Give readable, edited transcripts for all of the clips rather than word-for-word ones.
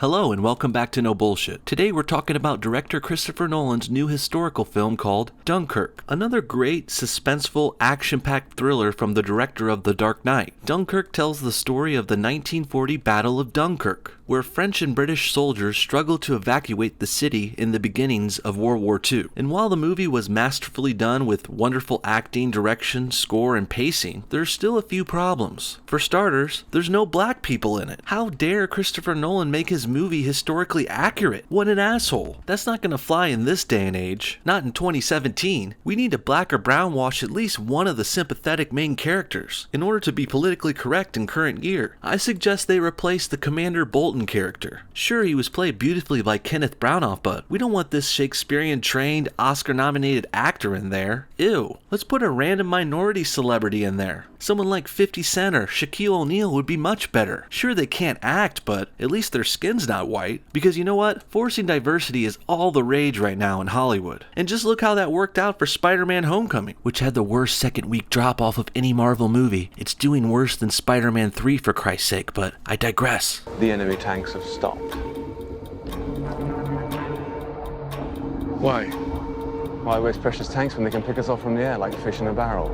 Hello and welcome back to No Bullshit. Today we're talking about director Christopher Nolan's new historical film called Dunkirk. Another great, suspenseful, action-packed thriller from the director of The Dark Knight. Dunkirk tells the story of the 1940 Battle of Dunkirk, where French and British soldiers struggled to evacuate the city in the beginnings of World War II. And while the movie was masterfully done with wonderful acting, direction, score, and pacing, there's still a few problems. For starters, there's no black people in it. How dare Christopher Nolan make his movie historically accurate? What an asshole. That's not gonna fly in this day and age. Not in 2017. We need to black or brown wash at least one of the sympathetic main characters in order to be politically correct in current year. I suggest they replace the Commander Bolton character. Sure, he was played beautifully by Kenneth Branagh, but we don't want this Shakespearean-trained, Oscar-nominated actor in there. Ew. Let's put a random minority celebrity in there. Someone like 50 Cent or Shaquille O'Neal would be much better. Sure, they can't act, but at least their skin's not white. Because you know what? Forcing diversity is all the rage right now in Hollywood. And just look how that worked out for Spider-Man Homecoming, which had the worst second-week drop-off of any Marvel movie. It's doing worse than Spider-Man 3 for Christ's sake, but I digress. The enemy tanks have stopped. Why? Why waste precious tanks when they can pick us off from the air like fish in a barrel?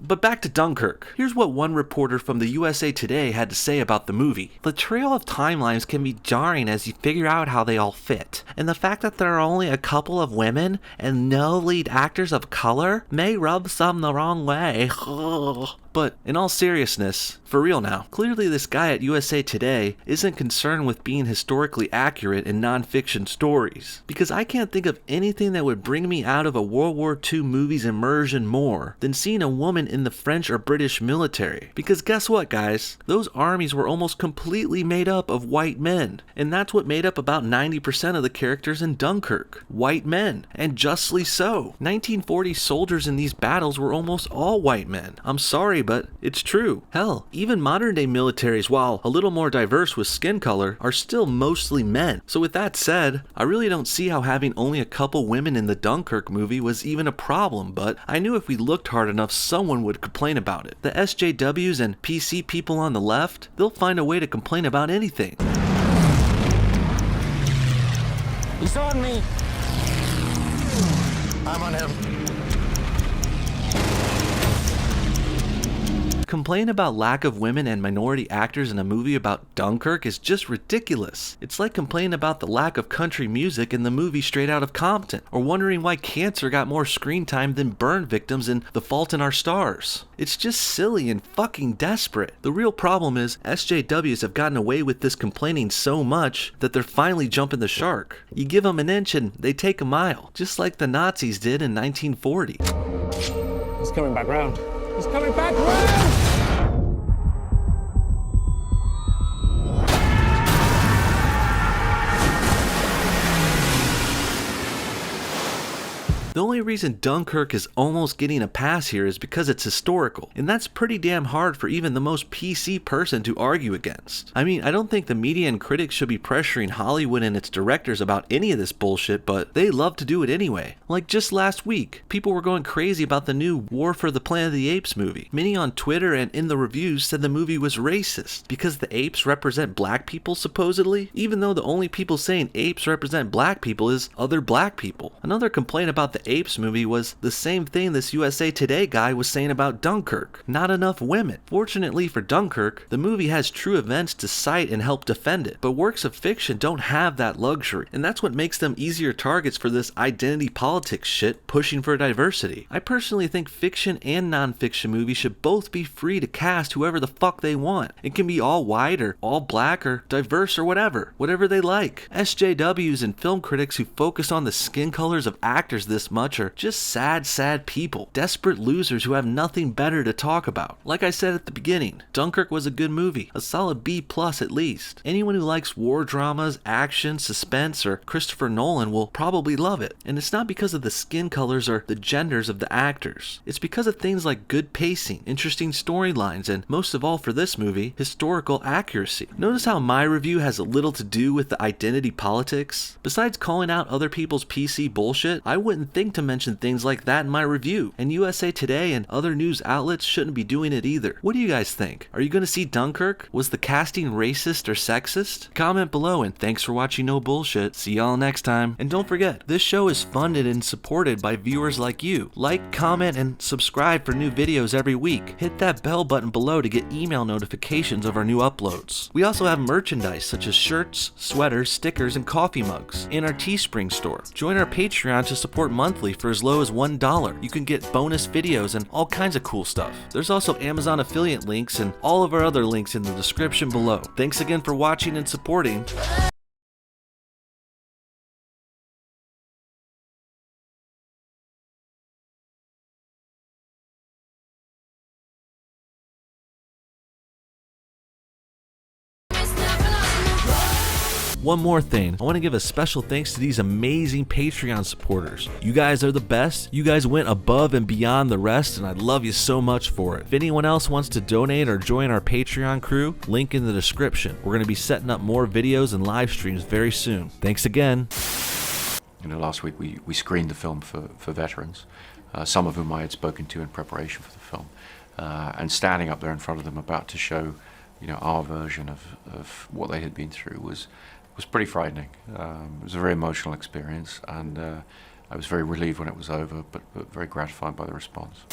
But back to Dunkirk. Here's what one reporter from the USA Today had to say about the movie. The trail of timelines can be jarring as you figure out how they all fit. And the fact that there are only a couple of women and no lead actors of color may rub some the wrong way. But in all seriousness, for real now, clearly this guy at USA Today isn't concerned with being historically accurate in non-fiction stories. Because I can't think of anything that would bring me out of a World War II movie's immersion more than seeing a woman in the French or British military. Because guess what, guys? Those armies were almost completely made up of white men. And that's what made up about 90% of the characters in Dunkirk. White men. And justly so. 1940 soldiers in these battles were almost all white men. I'm sorry, but it's true. Hell, even modern day militaries, while a little more diverse with skin color, are still mostly men. So with that said, I really don't see how having only a couple women in the Dunkirk movie was even a problem, but I knew if we looked hard enough, someone would complain about it. The SJWs and PC people on the left, they'll find a way to complain about anything. He's on me. I'm on him. Complain about lack of women and minority actors in a movie about Dunkirk is just ridiculous. It's like complaining about the lack of country music in the movie Straight Outta Compton, or wondering why cancer got more screen time than burn victims in The Fault in Our Stars. It's just silly and fucking desperate. The real problem is SJWs have gotten away with this complaining so much that they're finally jumping the shark. You give them an inch and they take a mile, just like the Nazis did in 1940. He's coming back round. He's coming back round! The only reason Dunkirk is almost getting a pass here is because it's historical, and that's pretty damn hard for even the most PC person to argue against. I mean, I don't think the media and critics should be pressuring Hollywood and its directors about any of this bullshit, but they love to do it anyway. Like just last week, people were going crazy about the new War for the Planet of the Apes movie. Many on Twitter and in the reviews said the movie was racist because the apes represent black people supposedly, even though the only people saying apes represent black people is other black people. Another complaint about the Apes movie was the same thing this USA Today guy was saying about Dunkirk. Not enough women. Fortunately for Dunkirk, the movie has true events to cite and help defend it, but works of fiction don't have that luxury, and that's what makes them easier targets for this identity politics shit pushing for diversity. I personally think fiction and non-fiction movies should both be free to cast whoever the fuck they want. It can be all white or all black or diverse or whatever they like. SJWs and film critics who focus on the skin colors of actors this much are just sad people. Desperate losers who have nothing better to talk about. Like I said at the beginning, Dunkirk was a good movie. A solid B+ at least. Anyone who likes war dramas, action, suspense, or Christopher Nolan will probably love it. And it's not because of the skin colors or the genders of the actors. It's because of things like good pacing, interesting storylines, and most of all for this movie, historical accuracy. Notice how my review has a little to do with the identity politics? Besides calling out other people's PC bullshit, I wouldn't think think to mention things like that in my review, and USA Today and other news outlets shouldn't be doing it either. What do you guys think? Are you gonna see Dunkirk? Was the casting racist or sexist? Comment below, and thanks for watching No Bullshit. See y'all next time. And don't forget, this show is funded and supported by viewers like you. Like, comment, and subscribe for new videos every week. Hit that bell button below to get email notifications of our new uploads. We also have merchandise such as shirts, sweaters, stickers, and coffee mugs in our Teespring store. Join our Patreon to support monthly for as low as $1. You can get bonus videos and all kinds of cool stuff. There's also Amazon affiliate links and all of our other links in the description below. Thanks again for watching and supporting. One more thing, I want to give a special thanks to these amazing Patreon supporters. You guys are the best. You guys went above and beyond the rest, and I love you so much for it. If anyone else wants to donate or join our Patreon crew, link in the description. We're going to be setting up more videos and live streams very soon. Thanks again. Last week we screened the film for veterans, some of whom I had spoken to in preparation for the film, and standing up there in front of them about to show our version of what they had been through was pretty frightening. It was a very emotional experience, and I was very relieved when it was over, but very gratified by the response.